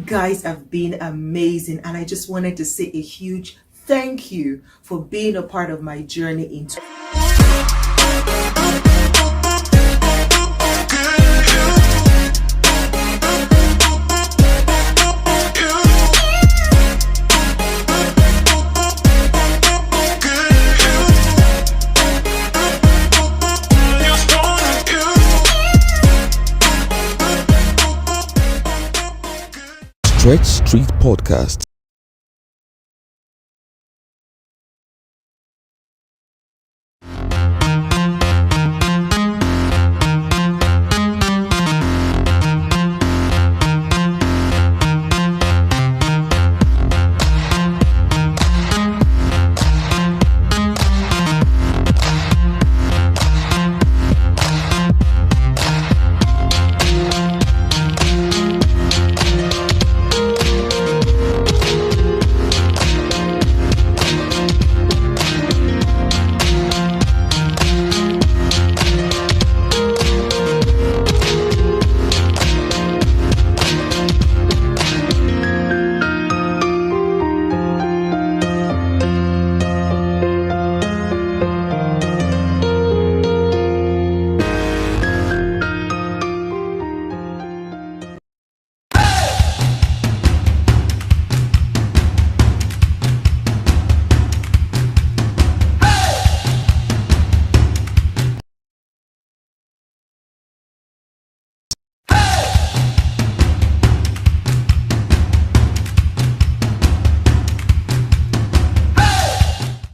guys have been amazing, and I just wanted to say a huge thank you for being a part of my journey into. Stretch Street Podcast.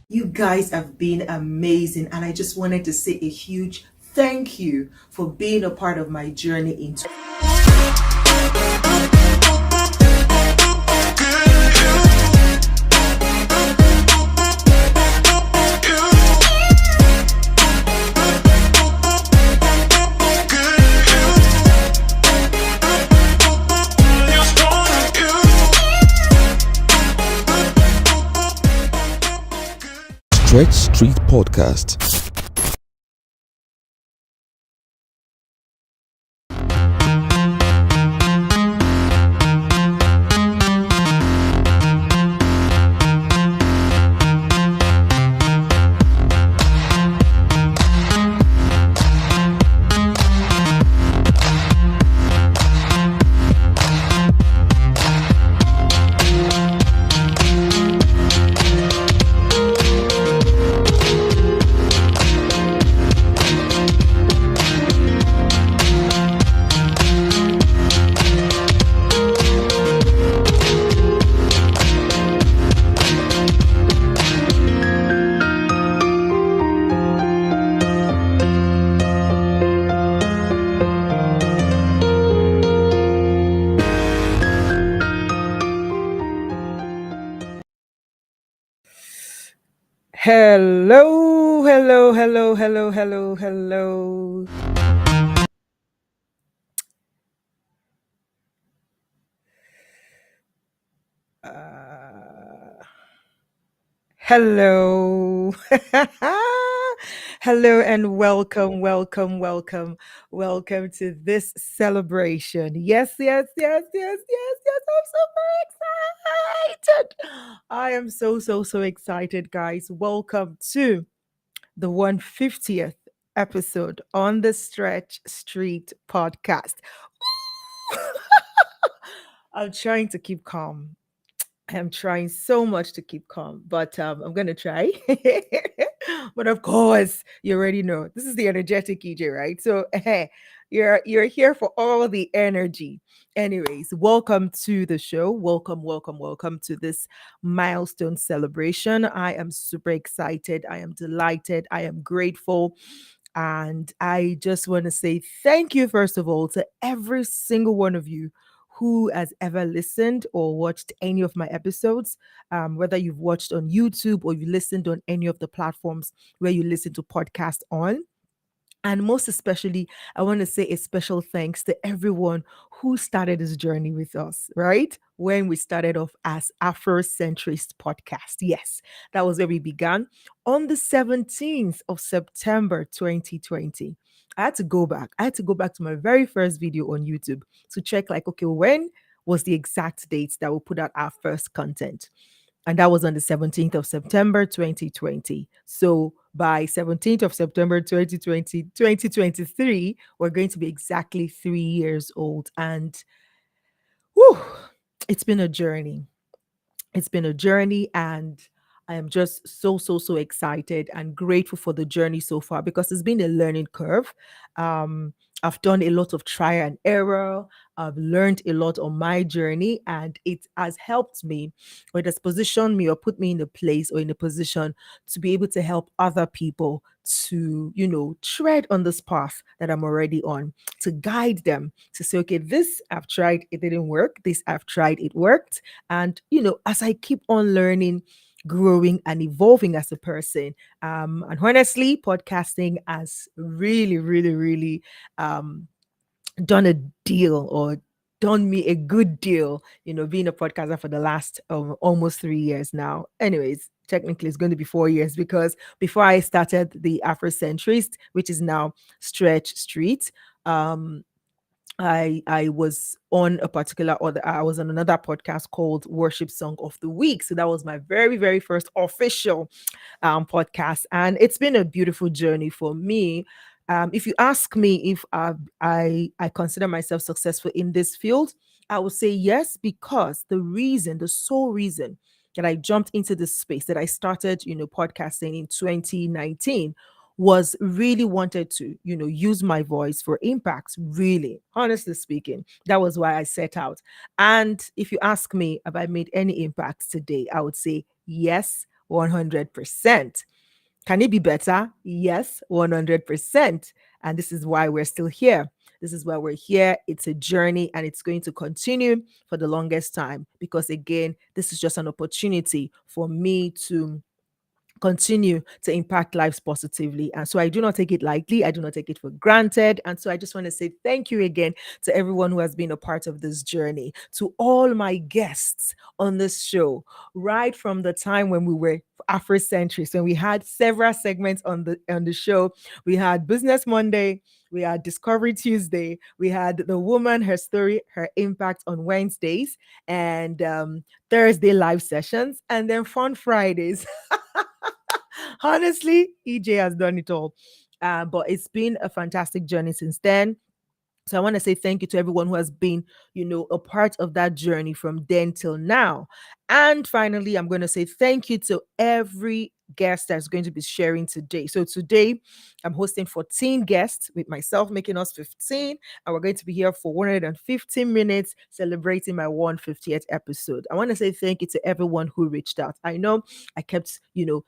You guys have been amazing, and I just wanted to say a huge thank you for being a part of my journey into. Stretch Street Podcast. Hello, hello, hello, hello, hello, hello. Uh, Hello. Hello and welcome to this celebration. Yes, yes, yes, yes, yes, yes. I'm super excited. I am so excited, guys. Welcome to the 150th episode on the Stretch Street podcast. I'm trying to keep calm. I'm trying so much to keep calm, but I'm gonna try. But of course, you already know this is the energetic EJ, right? So you're here for all the energy. Anyways, welcome to the show. Welcome to this milestone celebration. I am super excited. I am delighted. I am grateful. And I just want to say thank you, first of all, to every single one of you who has ever listened or watched any of my episodes, whether you've watched on YouTube or you listened on any of the platforms where you listen to podcasts on. And most especially, I want to say a special thanks to everyone who started this journey with us, right? When we started off as Afrocentrist podcast. Yes, that was where we began on the 17th of September 2020. I had to go back. I had to go back to my very first video on YouTube to check, like, okay, when was the exact dates that we put out our first content. And that was on the 17th of September 2020. So by 17th of September 2020, 2023, we're going to be exactly 3 years old. And whew, it's been a journey. It's been a journey, and I am just so excited and grateful for the journey so far, because it's been a learning curve. um I've done a lot of trial and error. I've learned a lot on my journey, and it has helped me, or it has positioned me or put me in a place or in a position to be able to help other people to, tread on this path that I'm already on, to guide them, to say, okay, this I've tried, it didn't work, this I've tried, it worked. And, as I keep on learning, growing, and evolving as a person, and honestly, podcasting has really um, done a deal, or done me a good deal, being a podcaster for the last almost 3 years now. Anyways, technically it's going to be 4 years, because before I started the Afrocentrist, which is now Stretch Street, um, I was on a particular, or I was on another podcast called Worship Song of the Week. So that was my very first official podcast, and it's been a beautiful journey for me. If you ask me if I consider myself successful in this field, I would say yes, because the sole reason that I jumped into this space, that I started, podcasting in 2019, was really wanted to, use my voice for impact. Really, honestly speaking, that was why I set out. And if you ask me, have I made any impact today, I would say yes, 100%. Can it be better? Yes, 100%. And this is why we're still here. This is why we're here. It's a journey, and it's going to continue for the longest time, because, again, this is just an opportunity for me to continue to impact lives positively. And so I do not take it lightly. I do not take it for granted. And so I just want to say thank you again to everyone who has been a part of this journey, to all my guests on this show, right from the time when we were Afrocentrics, when we had several segments on the show. We had Business Monday, we had Discovery Tuesday, we had The Woman, Her Story, Her Impact on Wednesdays, and Thursday live sessions, and then Fun Fridays. Honestly, EJ has done it all. But it's been a fantastic journey since then. So I want to say thank you to everyone who has been, a part of that journey from then till now. And finally, I'm going to say thank you to every guest that's going to be sharing today. So today, I'm hosting 14 guests with myself, making us 15. And we're going to be here for 115 minutes celebrating my 150th episode. I want to say thank you to everyone who reached out. I know I kept,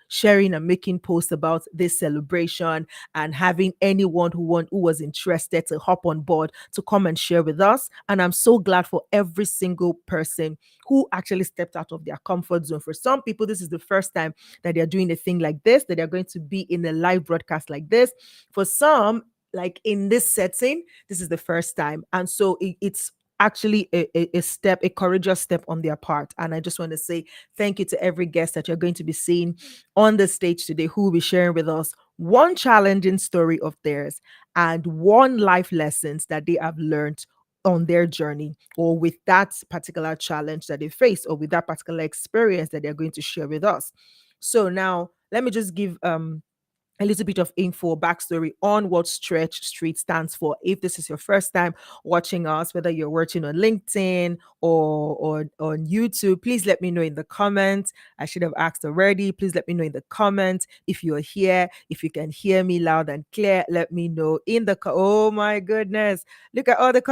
sharing and making posts about this celebration, and having anyone who was interested to hop on board to come and share with us. And I'm so glad for every single person who actually stepped out of their comfort zone. For some people, this is the first time that they're doing a thing like this, that they're going to be in a live broadcast like this. For some, like in this setting, this is the first time. And so it's actually a courageous step on their part. And I just want to say thank you to every guest that you're going to be seeing on the stage today, who will be sharing with us one challenging story of theirs and one life lessons that they have learned on their journey, or with that particular challenge that they face, or with that particular experience that they're going to share with us. So now let me just give a little bit of info, backstory on what Stretch Street stands for. If this is your first time watching us, whether you're watching on LinkedIn or on YouTube, please let me know in the comments. I should have asked already. Please let me know in the comments if you're here. If you can hear me loud and clear, let me know in the oh my goodness. Look at all the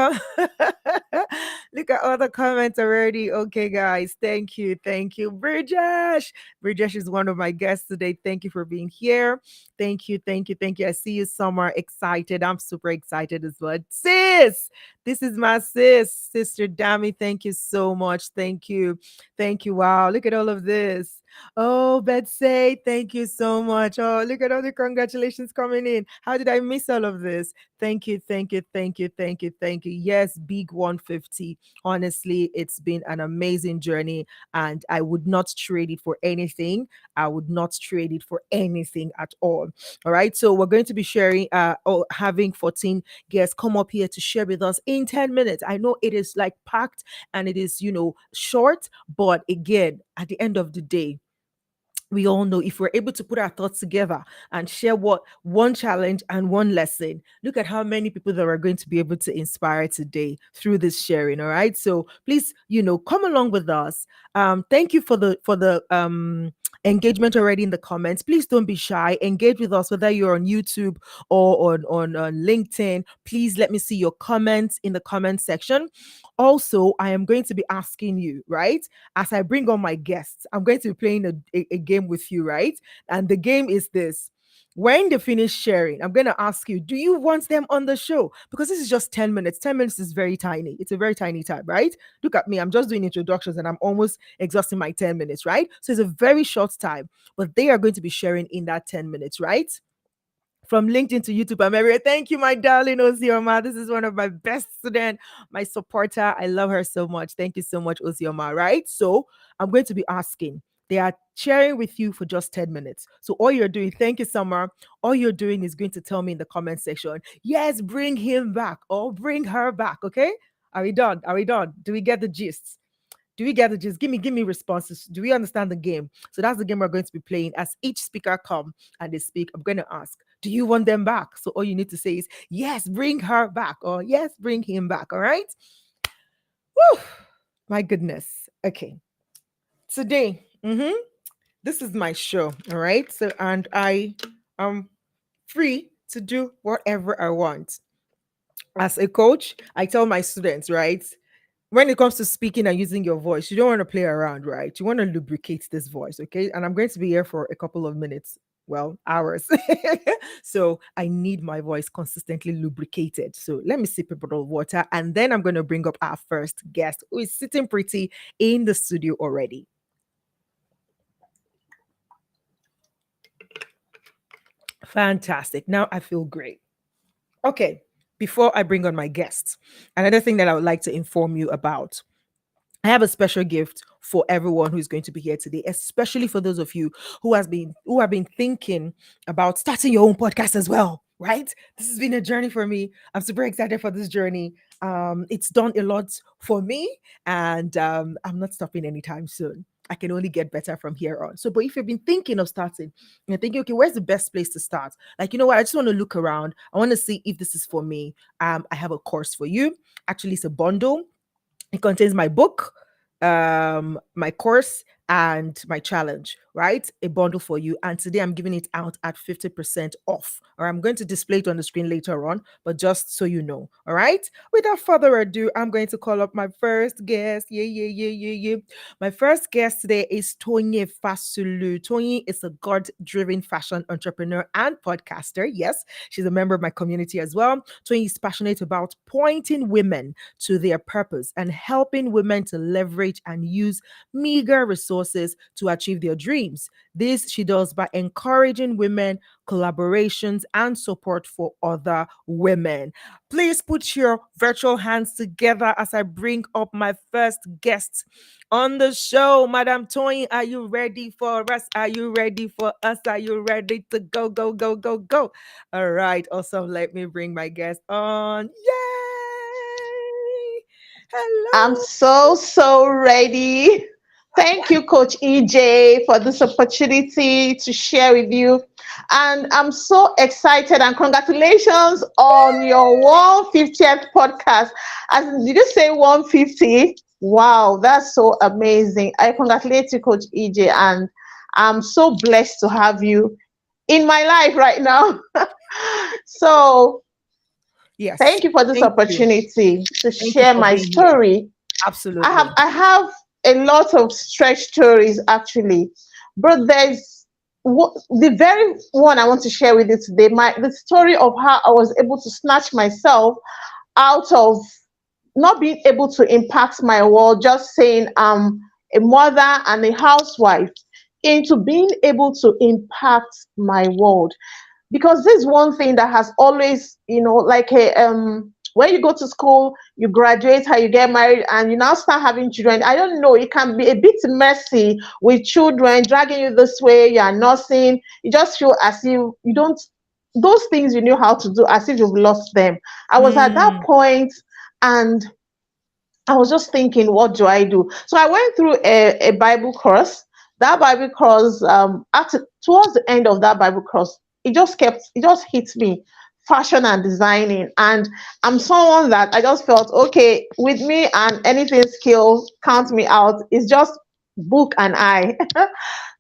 look at all the comments already. Okay, guys. Thank you. Thank you. Bridgesh. Bridgesh is one of my guests today. Thank you for being here. Thank you, thank you, thank you. I see you somewhere excited. I'm super excited as well. Sis, this is my Sister Dami. Thank you so much. Thank you. Thank you. Wow. Look at all of this. Oh, Betsy, thank you so much. Oh, look at all the congratulations coming in. How did I miss all of this? Thank you, thank you, thank you, thank you, thank you. Yes, big 150. Honestly, it's been an amazing journey, and I would not trade it for anything. I would not trade it for anything at all. All right. So we're going to be sharing, having 14 guests come up here to share with us in 10 minutes. I know it is like packed and it is, short, but again, at the end of the day, we all know if we're able to put our thoughts together and share what one challenge and one lesson, look at how many people that we're going to be able to inspire today through this sharing. All right, so please, come along with us. Thank you for the engagement already in the comments. Please don't be shy, engage with us, whether you're on YouTube or on LinkedIn. Please let me see your comments in the comment section. Also, I am going to be asking you, right, as I bring on my guests, I'm going to be playing a game with you, right? And the game is this. When they finish sharing, I'm going to ask you, do you want them on the show? Because this is just 10 minutes. 10 minutes is very tiny. It's a very tiny time, right? Look at me. I'm just doing introductions and I'm almost exhausting my 10 minutes, right? So it's a very short time, but they are going to be sharing in that 10 minutes, right? From LinkedIn to YouTube. I'm everywhere. Thank you, my darling Osioma. This is one of my best students, my supporter. I love her so much. Thank you so much, Osioma. Right? So I'm going to be asking. They are sharing with you for just 10 minutes. So all you're doing, thank you, Summer. All you're doing is going to tell me in the comment section, yes, bring him back or bring her back. Okay? Are we done? Are we done? Do we get the gist? Do we get the gist? Give me responses. Do we understand the game? So that's the game we're going to be playing. As each speaker come and they speak, I'm going to ask, do you want them back? So all you need to say is, yes, bring her back, or yes, bring him back. All right. Woo! My goodness. Okay. Today, this is my show. All right. So, and I am free to do whatever I want. As a coach, I tell my students, right? When it comes to speaking and using your voice, you don't want to play around, right? You want to lubricate this voice, okay? And I'm going to be here for a couple of minutes, well, hours. So I need my voice consistently lubricated. So let me sip a bottle of water and then I'm going to bring up our first guest who is sitting pretty in the studio already. Fantastic. Now I feel great. Okay, before I bring on my guest, another thing that I would like to inform you about. I have a special gift for everyone who's going to be here today, especially for those of you who have been thinking about starting your own podcast as well. Right? This has been a journey for me. I'm super excited for this journey. It's done a lot for me, and I'm not stopping anytime soon. I can only get better from here on. So, but if you've been thinking of starting, you're thinking, okay, where's the best place to start? Like, you know what? I just want to look around. I want to see if this is for me. I have a course for you. Actually, it's a bundle. It contains my book, my course, and my challenge, right? A bundle for you. And today I'm giving it out at 50% off. Or I'm going to display it on the screen later on, but just so you know. All right. Without further ado, I'm going to call up my first guest. Yeah, yeah, yeah, yeah, yeah. My first guest today is Tony Fasulu. Tony is a God-driven fashion entrepreneur and podcaster. Yes, she's a member of my community as well. Tony is passionate about pointing women to their purpose and helping women to leverage and use meager resources to achieve their dreams. This she does by encouraging women, collaborations, and support for other women. Please put your virtual hands together as I bring up my first guest on the show. Madam Toyin, are you ready for us? Are you ready for us? Are you ready to go, go, go, go, go? All right, awesome. Let me bring my guest on. Yay! I'm Hello. so ready. Thank you, Coach EJ, for this opportunity to share with you. And I'm so excited and congratulations on your 150th podcast. As did you say 150? Wow, that's so amazing. I congratulate you, Coach EJ, and I'm so blessed to have you in my life right now. So Yes. thank you for this Thank you. opportunity to Thank you share for my being here. story. Absolutely. I have a lot of stretch stories actually, but the very one I want to share with you today. The story of how I was able to snatch myself out of not being able to impact my world, just saying I'm a mother and a housewife. into being able to impact my world. Because this is one thing that has always, like a when you go to school, you graduate, how you get married, and you now start having children. I don't know, it can be a bit messy with children dragging you this way. You are nursing, you just feel as if you don't, those things you knew how to do, as if you've lost them. I was at that Mm. point, and I was just thinking, what do I do? So I went through a Bible course. That Bible course, towards the end of that Bible course, it just hit me, fashion and designing. And I'm someone that I just felt, okay, with me and anything skill, count me out. It's just book and I.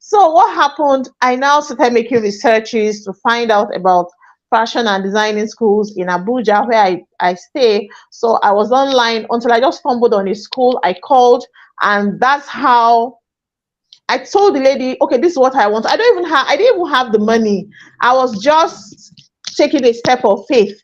So what happened? I now started making researches to find out about fashion and designing schools in Abuja, where I stay. So I was online until I just stumbled on a school. I called, and that's how I told the lady, okay, this is what I want. I didn't even have the money. I was just taking a step of faith.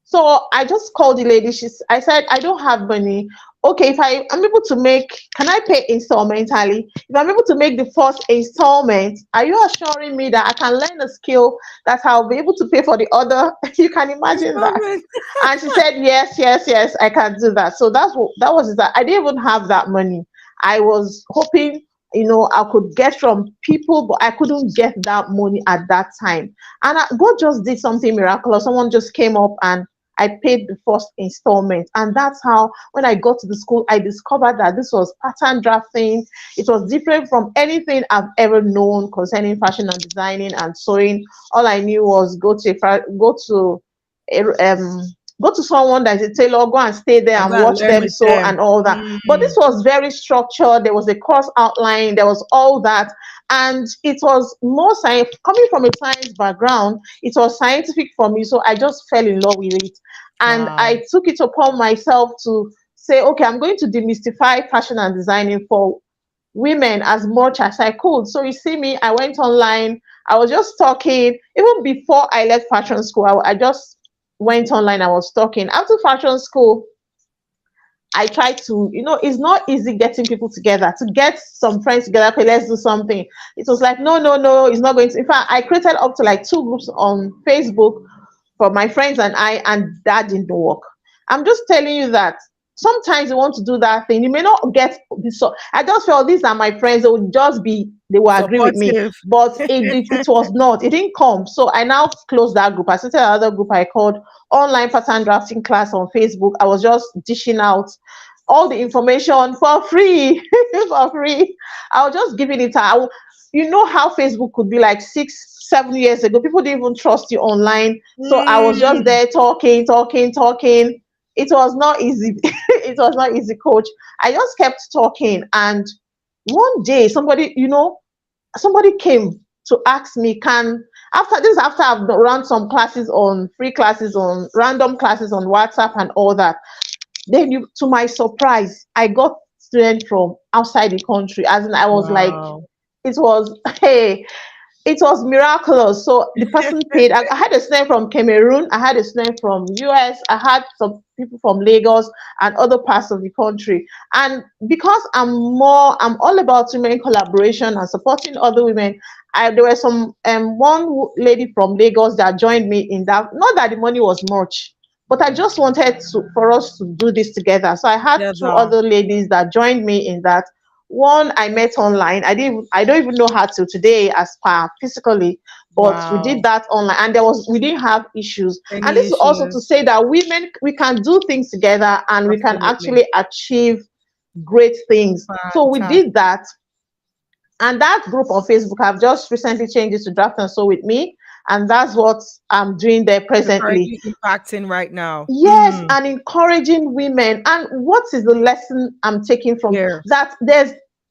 So I just called the lady. I said, I don't have money. Okay, if I'm able to make, can I pay installmentally? If I'm able to make the first installment, are you assuring me that I can learn a skill that I'll be able to pay for the other? You can imagine that. Installment. And she said, yes, yes, yes, I can do that. So that was that. I didn't even have that money. I was hoping, I could get from people, but I couldn't get that money at that time. And God just did something miraculous. Someone just came up and I paid the first installment. And that's how, when I got to the school, I discovered that this was pattern drafting. It was different from anything I've ever known concerning fashion and designing and sewing. All I knew was a- um, go to someone that is a tailor, go and stay there I and go and watch learn them with sew them. and all that. But Mm. this was very structured. There was a course outline. There was all that. And it was more science, coming from a science background, it was scientific for me. So I just fell in love with it. And Wow. I took it upon myself to say, okay, I'm going to demystify fashion and designing for women as much as I could. So you see me, I went online. I was just talking. Even before I left fashion school, I just went online. I was talking. After fashion school, I tried to, it's not easy getting people together, to get some friends together. Okay, let's do something. It was like, no, no, no, it's not going to. In fact, I created up to like two groups on Facebook for my friends and I, and that didn't work. I'm just telling you that sometimes you want to do that thing, you may not get so. I just felt these are my friends, they will agree with me, Supportive. but it was not, it didn't come. So I now closed that group. I started another group I called Online Pattern Drafting Class on Facebook. I was just dishing out all the information for free. For free. I was just giving it out. You know how Facebook could be like 6 7 years ago. People didn't even trust you online. So I was just Mm. there talking, talking, talking. It was not easy. It was not easy, coach. I just kept talking. And one day somebody came to ask me, after I've run some classes on free classes on random classes on WhatsApp and all that. Then to my surprise, I got students from outside the country. As in, I was like, Wow. it was, hey, it was miraculous. So the person paid. I had a student from Cameroon, I had a student from US, I had some people from Lagos and other parts of the country. And because I'm all about women collaboration and supporting other women. There were some one lady from Lagos that joined me in that. Not that the money was much, but I just wanted for us to do this together. So I had two Together. other ladies that joined me in that. One I met online. I don't even know her till today as per physically, but we did Wow. that online, and we didn't have issues. And Any this is also to issues? say that women, we can do things together and we can Absolutely. actually achieve great things. So we did Fantastic. that. And that group on Facebook, I've just recently changed it to Draft and Sew with me. And that's what I'm doing there You're presently. currently impacting right now. Yes, Mm. and encouraging women. And what is the lesson I'm taking from Here. that?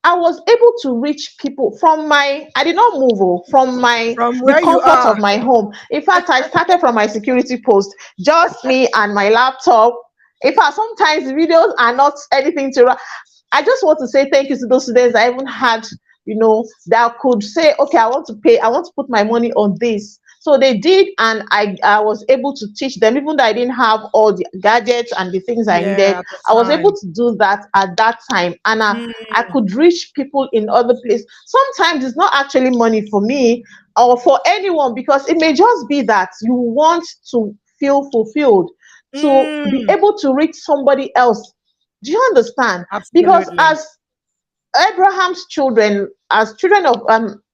I was able to reach people I did not move from From the where you comfort of are. my home. In fact, I started from my security post, just me and my laptop. In fact, sometimes the videos are not anything to. I just want to say thank you to those students I even had, that could say, okay, I want to put my money on this. So they did, and I was able to teach them, even though I didn't have all the gadgets and the things I needed. Yeah, at the I was able time. to do that at that time, and I Mm, could reach people in other places. Sometimes it's not actually money for me or for anyone, because it may just be that you want to feel fulfilled, to be mm, able to reach somebody else. Do you understand? Because absolutely. as Abraham's children, as children of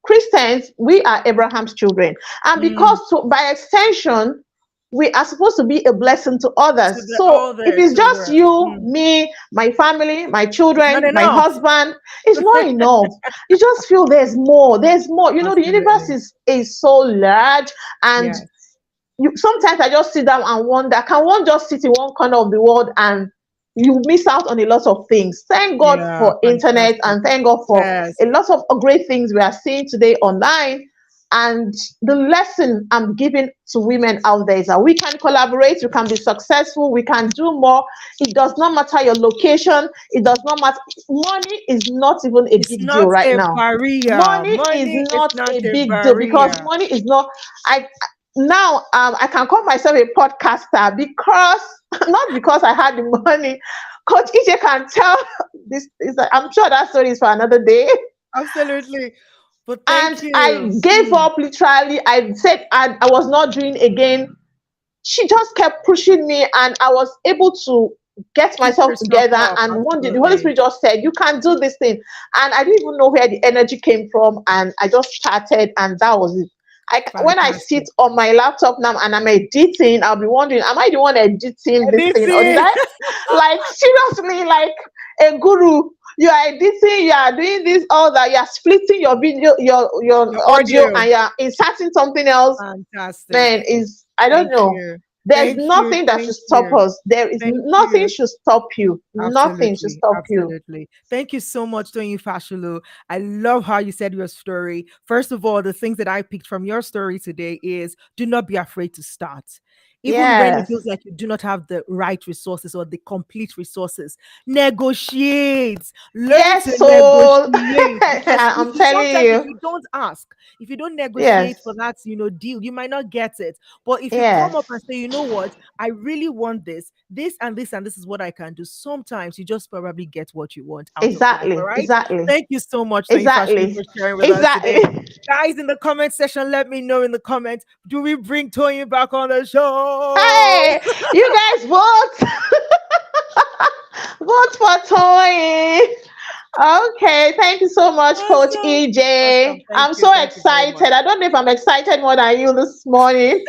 Christians, we are Abraham's children. And Mm. because by extension, we are supposed to be a blessing to others. To the So if others, it's to just the you, mm. me, my family, my It's not children, my enough. husband, it's not enough. You just feel there's more. There's more. You know, the universe Absolutely. is so large, and Yes. you sometimes I just sit down and wonder, can one just sit in one corner of the world and you miss out on a lot of things? Thank God Yeah, for internet, fantastic. and thank God for Yes. a lot of great things we are seeing today online. And the lesson I'm giving to women out there is that we can collaborate, we can be successful, we can do more. It does not matter your location, it does not matter. Money is not even a It's big deal not right a now. barrier. Money is Money is not not a a big deal, because barrier. money is not. I now I can call myself a podcaster because not because I had the money. Coach EJ can tell this is, I'm sure that story is for another day. Absolutely. But And thank I you. gave Mm. up literally. I said I was not doing again. She just kept pushing me, and I was able to get Keep myself yourself together. up. And one day the Holy Absolutely. Spirit just said, you can do this thing. And I didn't even know where the energy came from, and I just started, and that was it. When I sit Fantastic. on my laptop now and I'm editing, I'll be wondering, am I the one editing this thing, or did Editing. I, like, seriously, like a guru? You are editing, you are doing this, all that, you are splitting your video, your Your audio, audio. and you are inserting something else. Man, Fantastic. is, I don't Thank know. you. There's Thank you. nothing that should Thank stop you. us. There is Thank nothing you. should stop you. Nothing should Absolutely, stop you. absolutely. Thank you so much, Tony Fashulu. I love how you said your story. First of all, the things that I picked from your story today is do not be afraid to start. Even when it Yes. feels like you do not have the right resources or the complete resources, negotiate. Learn to Yes, so negotiate because I'm telling sometimes if you. you don't ask, if you don't negotiate for Yes. that, deal, you might not get it. But if you come up and Yes. say, you know what, I really want this and this, and this is what I can do. Sometimes you just probably get what you want out of life. All Exactly. right. Exactly. Thank you so much, Tony Fashion, Exactly. for sharing with us today. Exactly. Guys, in the comment section, let me know in the comments. Do we bring Tony back on the show? Hey, you guys vote. Vote for Toy. Okay, thank you so much, Coach Awesome. EJ. Awesome. Thank I'm you. so Thank you very much. excited. I don't know if I'm excited more than you this morning.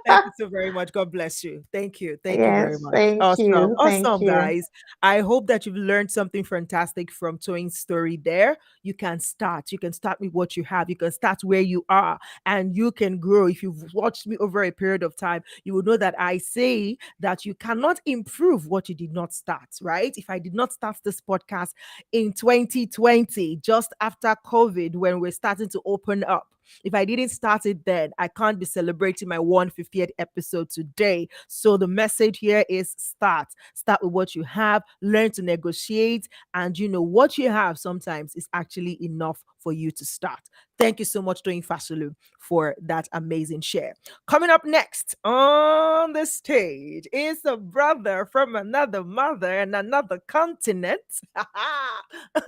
Thank you so very much. God bless you. Thank you. Thank you very Yes, much. thank Awesome. you. Thank Awesome, you. guys. I hope that you've learned something fantastic from Toyin's story there. You can start. You can start with what you have. You can start where you are and you can grow. If you've watched me over a period of time, you will know that I say that you cannot improve what you did not start, right? If I did not start this podcast in 2020, just after COVID, when we're starting to open up, if I didn't start it then, I can't be celebrating my 150th episode today. So the message here is start. Start with what you have, learn to negotiate, and what you have sometimes is actually enough for you to start. Thank you so much, Doing Fasulu, for that amazing share. Coming up next on the stage is a brother from another mother and another continent.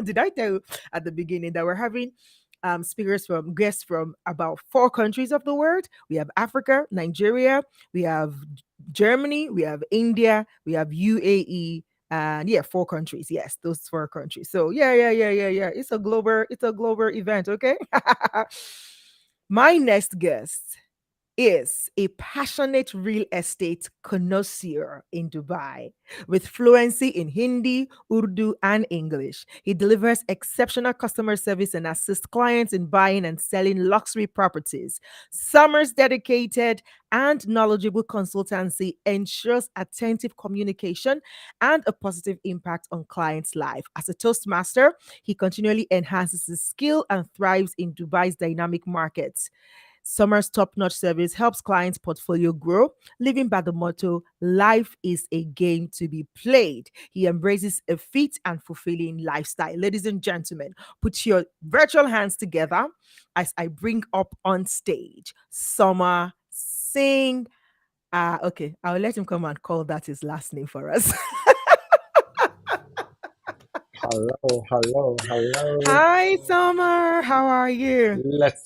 Did I tell you at the beginning that we're having speakers from guests from about 4 countries of the world? We have Africa, Nigeria, we have Germany, we have India, we have UAE, and yeah, 4 countries. Yes, those 4 countries. So yeah. It's a global event. Okay. My next guest is a passionate real estate connoisseur in Dubai with fluency in Hindi, Urdu, and English. He delivers exceptional customer service and assists clients in buying and selling luxury properties. Summer's dedicated and knowledgeable consultancy ensures attentive communication and a positive impact on clients' life. As a Toastmaster, he continually enhances his skill and thrives in Dubai's dynamic markets. Summer's top-notch service helps clients' portfolio grow, living by the motto, life is a game to be played. He embraces a fit and fulfilling lifestyle. Ladies and gentlemen, put your virtual hands together as I bring up on stage Summer Singh. Okay, I'll let him come and call that his last name for us. Hello, hello, hello. Hi, Summer. How are you? Let's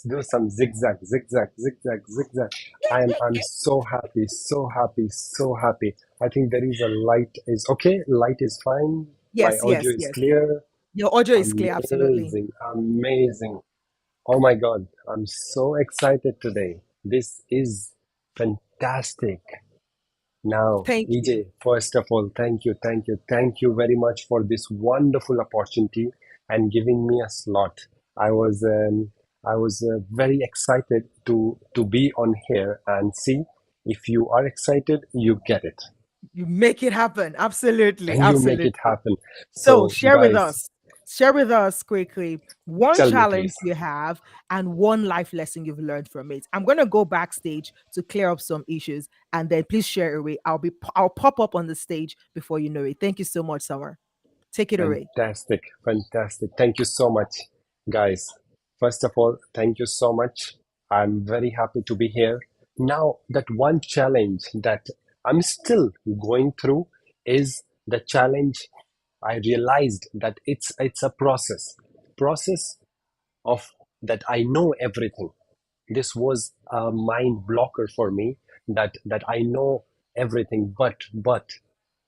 do some zigzag, zigzag, zigzag, zigzag. I'm so happy, so happy, so happy. I think there is a light is okay. Light is fine. My Yes, audio yes, is yes. clear. Your audio is clear, absolutely. Amazing, amazing. Oh my God, I'm so excited today. This is fantastic. Now, Thank you. EJ, first of all, thank you very much for this wonderful opportunity and giving me a slot. I was, I was very excited to be on here and see if you are excited, you get it, You make it happen. Absolutely, and you make it absolutely. happen. So So, guys, share with us quickly one tell me challenge please. you have and one life lesson you've learned from it. I'm gonna go backstage to clear up some issues, and then please share away. I'll pop up on the stage before you know it. Thank you so much, Summer. Take it away. Fantastic, fantastic. Thank you so much, guys. First of all, thank you so much. I'm very happy to be here. Now, that one challenge that I'm still going through is the challenge. I realized that it's a process of that I know everything. This was a mind blocker for me that I know everything, but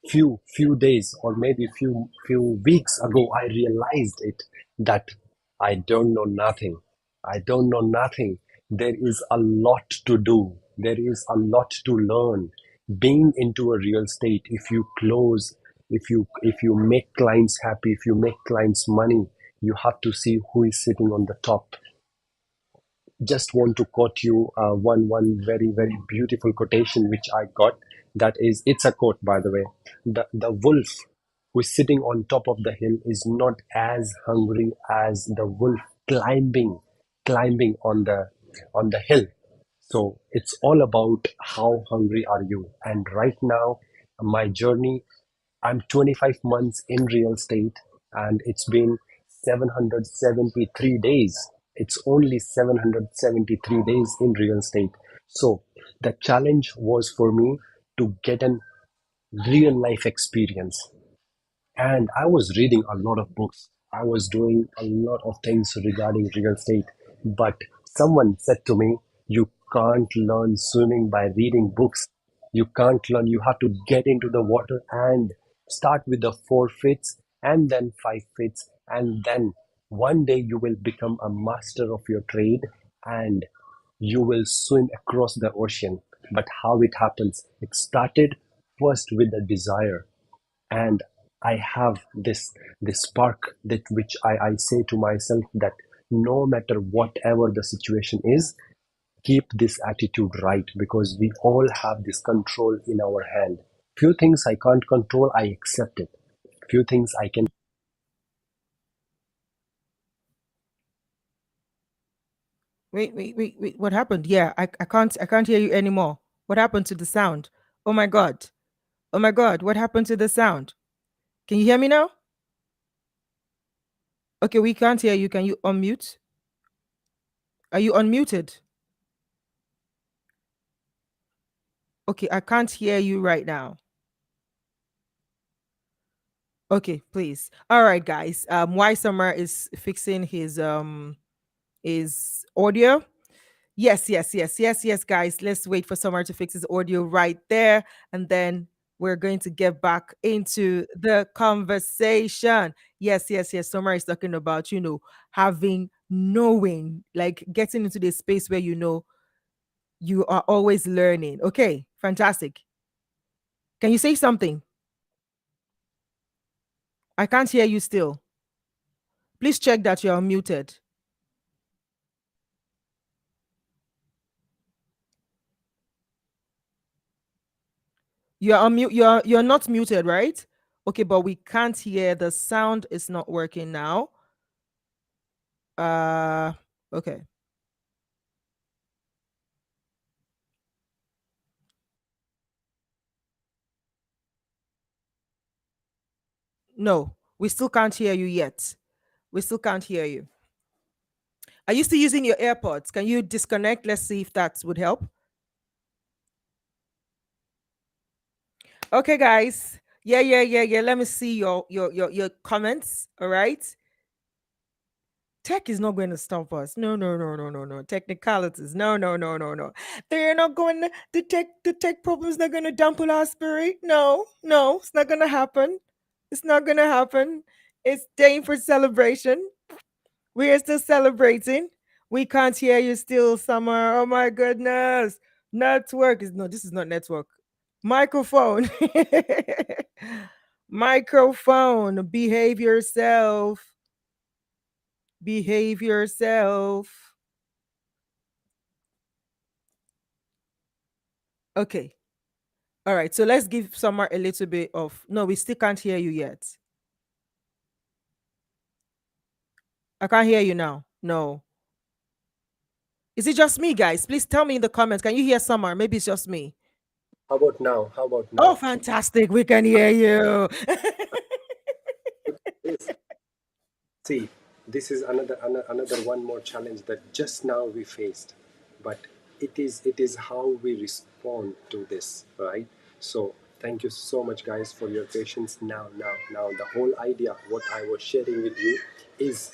few days or maybe few weeks ago I realized it that I don't know nothing. I don't know nothing. There is a lot to do. There is a lot to learn. Being into a real estate, if you make clients happy, if you make clients money, you have to see who is sitting on the top. Just want to quote you one very beautiful quotation which I got. That is, it's a quote by the way. The wolf who is sitting on top of the hill is not as hungry as the wolf climbing on the hill. So it's all about how hungry are you. And right now, my journey, I'm 25 months in real estate and it's been 773 days. It's only 773 days in real estate. So the challenge was for me to get an real life experience, and I was reading a lot of books. I was doing a lot of things regarding real estate. But someone said to me, you can't learn swimming by reading books. You can't learn. You have to get into the water and start with the 4 fits and then 5 fits. And then one day you will become a master of your trade and you will swim across the ocean. But how it happens? It started first with a desire, and I have this spark that which I say to myself that no matter whatever the situation is, keep this attitude right, because we all have this control in our hand. Few things I can't control, I accept it. Few things I can. Wait. What happened? Yeah, I can't hear you anymore. What happened to the sound? Oh my god. Oh my god, what happened to the sound? Can you hear me now? Okay, we can't hear you. Can you unmute? Are you unmuted? Okay, I can't hear you right now. Okay, please. All right, guys. Why Summer is fixing his audio. Yes, guys. Let's wait for Summer to fix his audio right there, and then we're going to get back into the conversation. Yes. Summer is talking about, having knowing, like getting into this space where you are always learning. Okay, fantastic. Can you say something? I can't hear you still. Please check that you're muted. You're unmute. You're not muted, right? Okay, but we can't hear. The sound is not working now. Uh, okay. No, we still can't hear you yet. We still can't hear you. Are you still using your AirPods? Can you disconnect? Let's see if that would help. Okay, guys. Yeah, yeah, yeah, yeah. Let me see your comments. All right. Tech is not going to stop us. No, no, no, no, no, no. Technicalities. No, no, no, no, no. They're not going to, the tech problems not going to dampen our spirit. No, no, it's not going to happen. It's not going to happen. It's day for celebration. We are still celebrating. We can't hear you still, Summer. Oh my goodness. Network is no, this is not network. Microphone. Microphone. Behave yourself. Behave yourself. Okay. All right. So let's give Summer a little bit of. No, we still can't hear you yet. I can't hear you now. No. Is it just me, guys? Please tell me in the comments. Can you hear Summer? Maybe it's just me. How about now? How about Oh, now? fantastic. We can hear you. Yes. See, this is another one more challenge that just now we faced, but it is how we respond to this, right? So thank you so much, guys, for your patience. Now, the whole idea, what I was sharing with you, is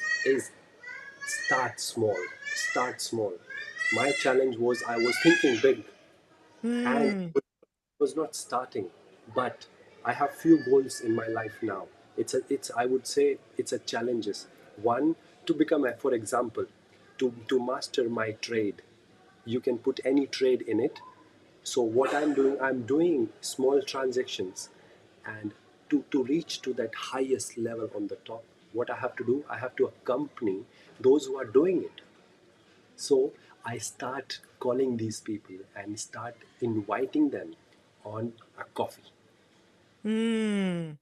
start small, start small. My challenge was I was thinking big, and Hmm. was not starting, but I have few goals in my life now. It's I would say it's a challenges. One, to become a, for example, to master my trade. You can put any trade in it. So what I'm doing small transactions, and to reach to that highest level on the top, what I have to do, I have to accompany those who are doing it. So I start calling these people and start inviting them on a coffee. Hmm.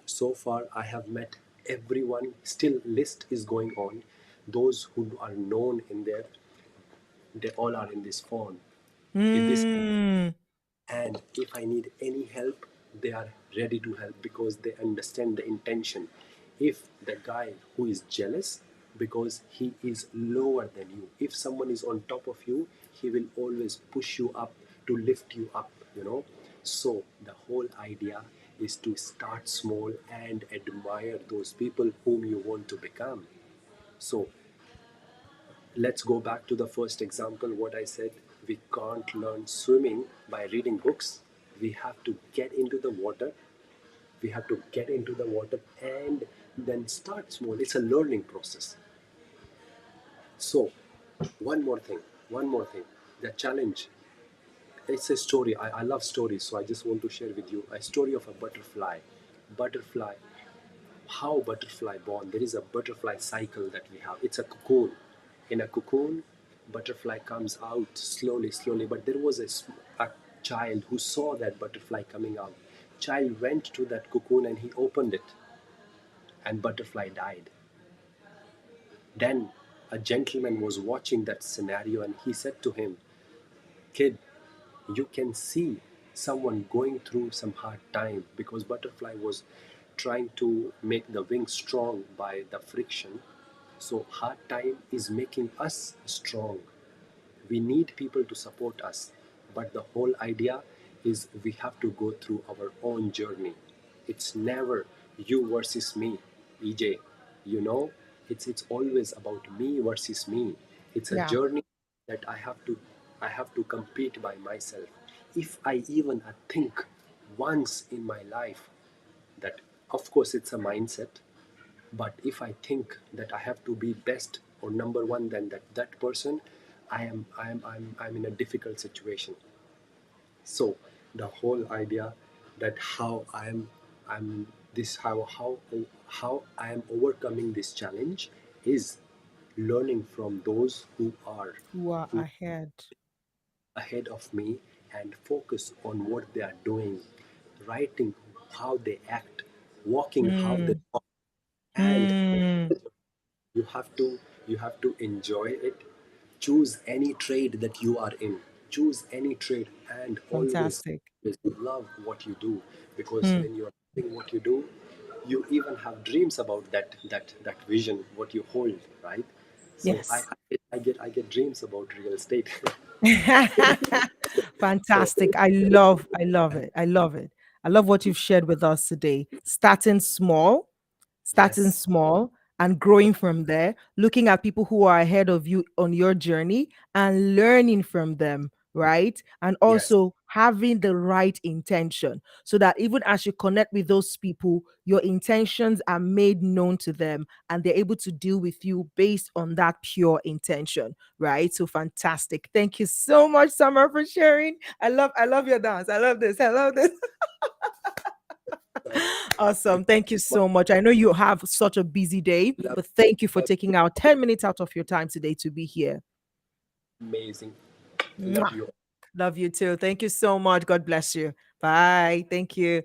So far, I have met everyone. Still, list is going on. Those who are known in there, they all are in this phone. In this, Hmm. and if I need any help, they are ready to help because they understand the intention. If the guy who is jealous because he is lower than you, if someone is on top of you, he will always push you up to lift you up, you know. So the whole idea is to start small and admire those people whom you want to become. So let's go back to the first example. What I said, we can't learn swimming by reading books. We have to get into the water. We have to get into the water and then start small. It's a learning process. So one more thing, the challenge, it's a story. I love stories, so I just want to share with you a story of a butterfly. How butterfly born? There is a butterfly cycle that we have. It's a cocoon. In a cocoon, butterfly comes out slowly, but there was a child who saw that butterfly coming out. Child went to that cocoon and he opened it, and butterfly died. Then a gentleman was watching that scenario and he said to him, kid, you can see someone going through some hard time, because butterfly was trying to make the wings strong by the friction. So hard time is making us strong. We need people to support us, but the whole idea is we have to go through our own journey. It's never you versus me, EJ. You know, it's always about me versus me. It's a Yeah. journey that I have to compete by myself. If I even think once in my life that, of course it's a mindset, but if I think that I have to be best or number one than that person, I'm in a difficult situation. So the whole idea that I'm this how I am overcoming this challenge is learning from those Who are who ahead? ahead of me and focus on what they are doing, writing how they act, walking how they Hmm. walk, and Hmm. you have to enjoy it. Choose any trade that you are in. Choose any trade and always Fantastic. love what you do, because Hmm. when you are doing what you do, you even have dreams about that vision, what you hold, right? So Yes. I get dreams about real estate. So Fantastic. I love it. I love it. I love what you've shared with us today. Starting yes, small and growing from there, looking at people who are ahead of you on your journey and learning from them, right? And yes, also having the right intention so that even as you connect with those people, your intentions are made known to them and they're able to deal with you based on that pure intention, right? So fantastic. Thank you so much, Summer, for sharing. I love your dance. I love this. I love this. uh, Awesome. Thank you so much. I know you have such a busy day, love, but thank you for love taking out 10 minutes out of your time today to be here. amazing. Love Mwah. you. Love you too. Thank you so much. God bless you. Bye. Thank you.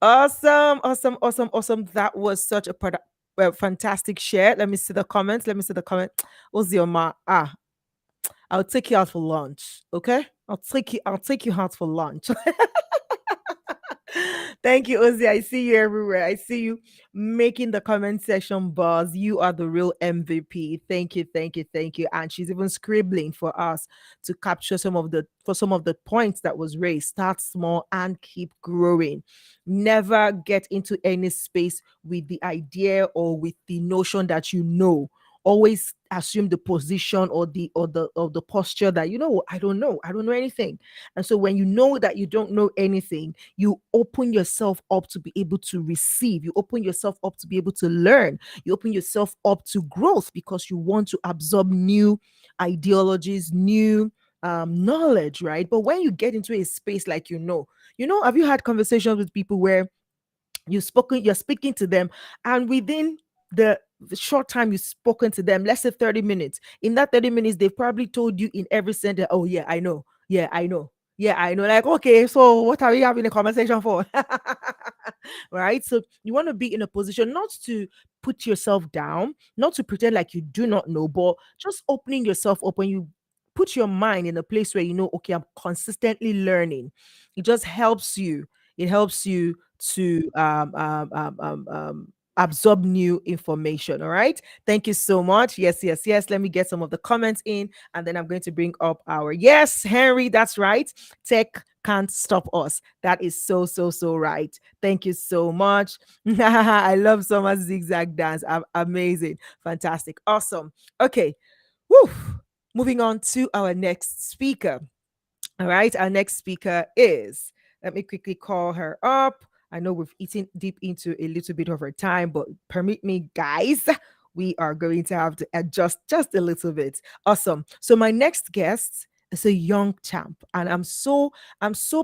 Awesome. Awesome. Awesome. Awesome. That was such a fantastic share. Let me see the comments. Let me see the comment. Ozioma. I'll take you out for lunch. Okay? I'll take you out for lunch. Thank you, Ozzy. I see you everywhere. I see you making the comment section buzz. You are the real MVP. Thank you, thank you, thank you. And she's even scribbling for us to capture some of the points that was raised. Start small and keep growing. Never get into any space with the idea or with the notion that you know. Always assume the position or the posture that I don't know anything. And so when you know that you don't know anything, you open yourself up to be able to receive, you open yourself up to be able to learn, you open yourself up to growth because you want to absorb new ideologies, new knowledge, right? But when you get into a space like have you had conversations with people where you're speaking to them, and within the short time you've spoken to them, let's say 30 minutes, in that 30 minutes they've probably told you in every sentence, oh yeah, I know, yeah, I know, yeah, I know. Like, okay, so what are we having a conversation for? Right? So you want to be in a position not to put yourself down, not to pretend like you do not know, but just opening yourself up. When you put your mind in a place where okay, I'm consistently learning, it just helps you. It helps you to absorb new information. All right. Thank you so much. Yes, yes, yes. Let me get some of the comments in, and then I'm going to bring up our yes, Henry. That's right. Tech can't stop us. That is so, so, so right. Thank you so much. I love so much zigzag dance. Amazing. Fantastic. Awesome. Okay. Woo. Moving on to our next speaker. All right, our next speaker is, let me quickly call her up. I know we've eaten deep into a little bit of her time, but permit me, guys, we are going to have to adjust just a little bit. Awesome. So my next guest is a young champ, and I'm so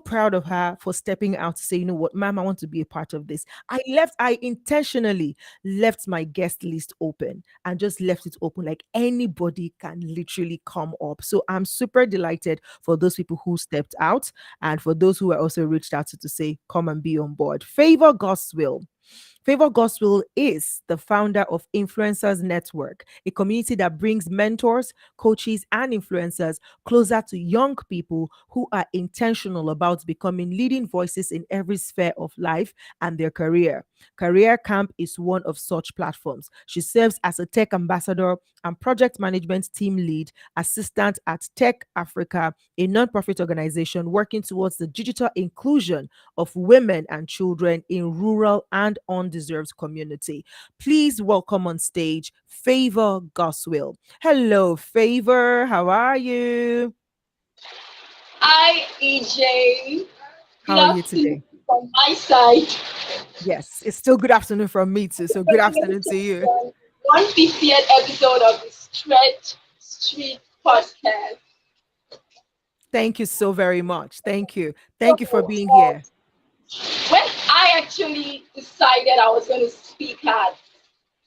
proud of her for stepping out to say, you know what, ma'am, I want to be a part of this. I intentionally left my guest list open and just left it open, like anybody can literally come up. So I'm super delighted for those people who stepped out and for those who were also reached out to say, come and be on board. Favor God's will. Favor Gospel is the founder of Influencers Network, a community that brings mentors, coaches, and influencers closer to young people who are intentional about becoming leading voices in every sphere of life and their career. Career Camp is one of such platforms. She serves as a tech ambassador and project management team lead assistant at Tech Africa, a nonprofit organization working towards the digital inclusion of women and children in rural and undeserved community. Please welcome on stage Favor Goswill. Hello, Favor. How are you? Hi, EJ. Good How are you afternoon today? from my side. Yes, it's still good afternoon from me too. So good afternoon to Congratulations you. on 150th episode of the Stretch Street podcast. Thank you so very much. Thank you. So, Thank you for being here. when I actually decided I was going to speak at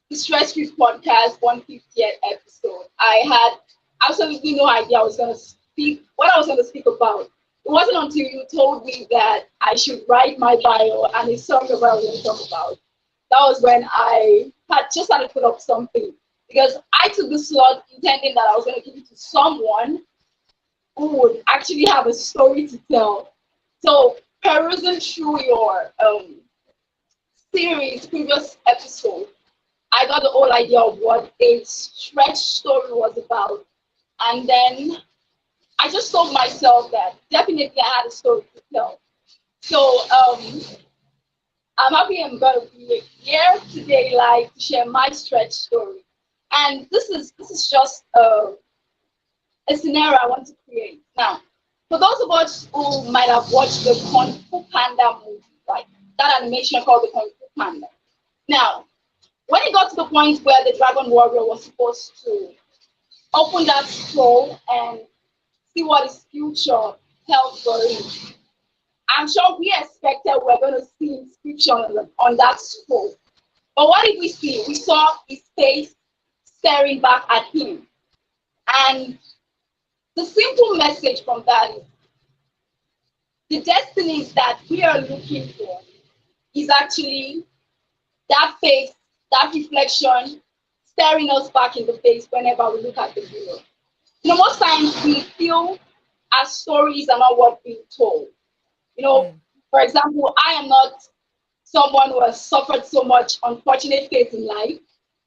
the Stretch Street podcast 150th episode, I had absolutely no idea I was going to speak what I was going to speak about. It wasn't until you told me that I should write my bio and a song of what I was going to talk about. That was when I had to put up something, because I took the slot intending that I was going to give it to someone who would actually have a story to tell. So perusing through your series, previous episode, I got the whole idea of what a stretch story was about. And then I just told myself that definitely I had a story to tell. So I'm happy I'm going to be here today, like to share my stretch story. And this is just a scenario I want to create. Now, for those of us who might have watched the Kung Fu Panda movie, like that animation called the Kung Fu Panda. Now, when it got to the point where the Dragon Warrior was supposed to open that scroll and see what his future held for him, I'm sure we expected we were going to see inscription on that scroll. But what did we see? We saw his face staring back at him. And the simple message from that is the destinies that we are looking for is actually that face, that reflection staring us back in the face whenever we look at the mirror. Most times we feel our stories are not worth being told. For example, I am not someone who has suffered so much unfortunate fate in life.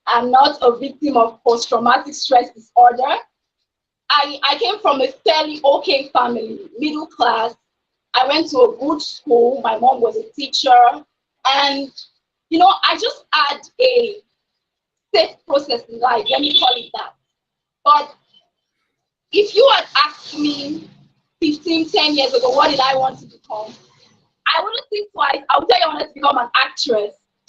I'm not a victim of post-traumatic stress disorder. I came from a fairly okay family, middle class. I went to a good school. My mom was a teacher. And, I just had a safe process in life. Let me call it that. But if you had asked me 15, 10 years ago, what did I want to become? I wouldn't think twice. I would tell you I wanted to become an actress.